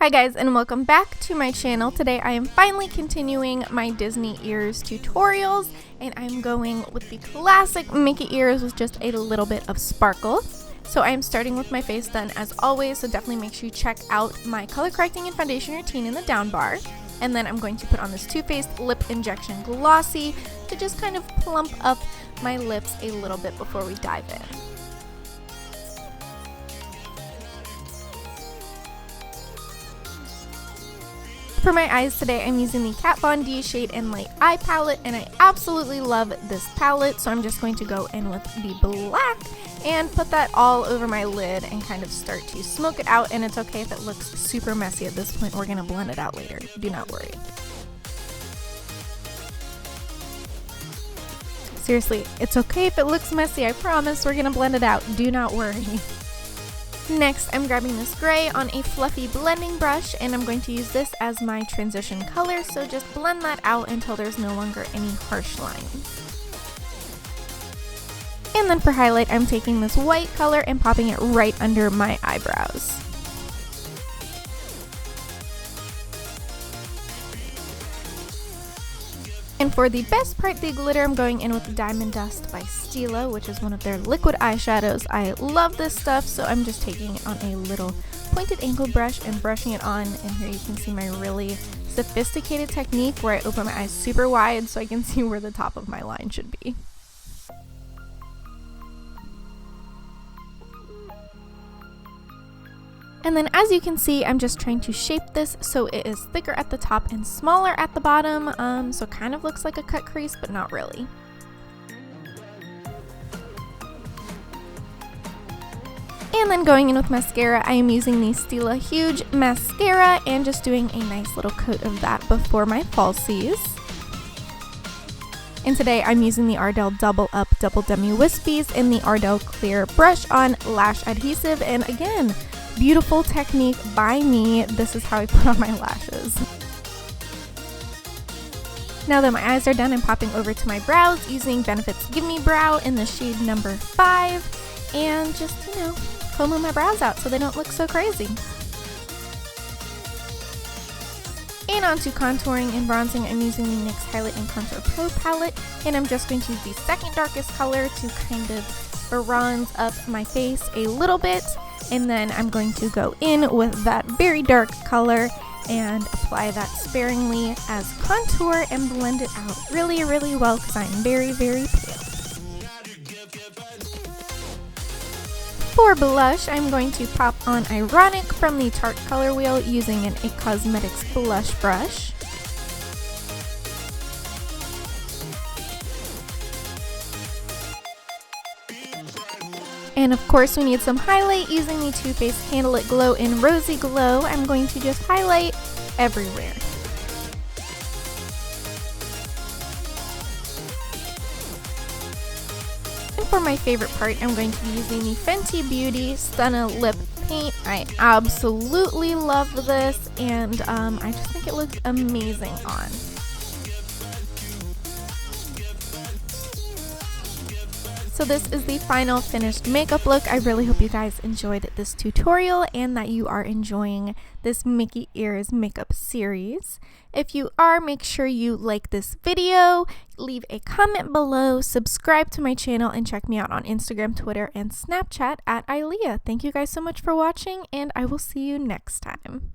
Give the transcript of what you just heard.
Hi guys, and welcome back to my channel. Today I am finally continuing my Disney ears tutorials, and I'm going with the classic Mickey ears with just a little bit of sparkle. So I am starting with my face done as always, so definitely make sure you check out my color correcting and foundation routine in the down bar. And then I'm going to put on this Too Faced Lip Injection Glossy to just kind of plump up my lips a little bit before we dive in. For my eyes today, I'm using the Kat Von D Shade and Light Eye Palette, and I absolutely love this palette, so I'm just going to go in with the black and put that all over my lid and kind of start to smoke it out. And it's okay if it looks super messy at this point. We're going to blend it out later. Do not worry. Seriously, it's okay if it looks messy. I promise we're going to blend it out. Do not worry. Next, I'm grabbing this gray on a fluffy blending brush, and I'm going to use this as my transition color, so just blend that out until there's no longer any harsh lines. And then for highlight, I'm taking this white color and popping it right under my eyebrows. And for the best part, the glitter, I'm going in with Diamond Dust by Stila, which is one of their liquid eyeshadows. I love this stuff, so I'm just taking it on a little pointed angle brush and brushing it on. And here you can see my really sophisticated technique where I open my eyes super wide so I can see where the top of my line should be. And then as you can see, I'm just trying to shape this so it is thicker at the top and smaller at the bottom, so it kind of looks like a cut crease, but not really. And then going in with mascara, I am using the Stila Huge Mascara and just doing a nice little coat of that before my falsies. And today I'm using the Ardell Double Up Double Demi Whispies in the Ardell Clear Brush on Lash Adhesive, and again, beautiful technique by me. This is how I put on my lashes. Now that my eyes are done, I'm popping over to my brows using Benefit's Gimmie Brow in the shade number 5, and just, combing my brows out so they don't look so crazy. And onto contouring and bronzing, I'm using the NYX Highlight and Contour Pro palette, and I'm just going to use the second darkest color to kind of bronze up my face a little bit. And then I'm going to go in with that very dark color and apply that sparingly as contour and blend it out really, really well because I'm very, very pale. For blush, I'm going to pop on Ironic from the Tarte Color Wheel using an IT Cosmetics blush brush. And of course, we need some highlight using the Too Faced Candlelight Glow in Rosy Glow. I'm going to just highlight everywhere. And for my favorite part, I'm going to be using the Fenty Beauty Stunna Lip Paint. I absolutely love this, and I just think it looks amazing on. So this is the final finished makeup look. I really hope you guys enjoyed this tutorial and that you are enjoying this Mickey Ears makeup series. If you are, make sure you like this video, leave a comment below, subscribe to my channel, and check me out on Instagram, Twitter, and Snapchat at Ilea. Thank you guys so much for watching, and I will see you next time.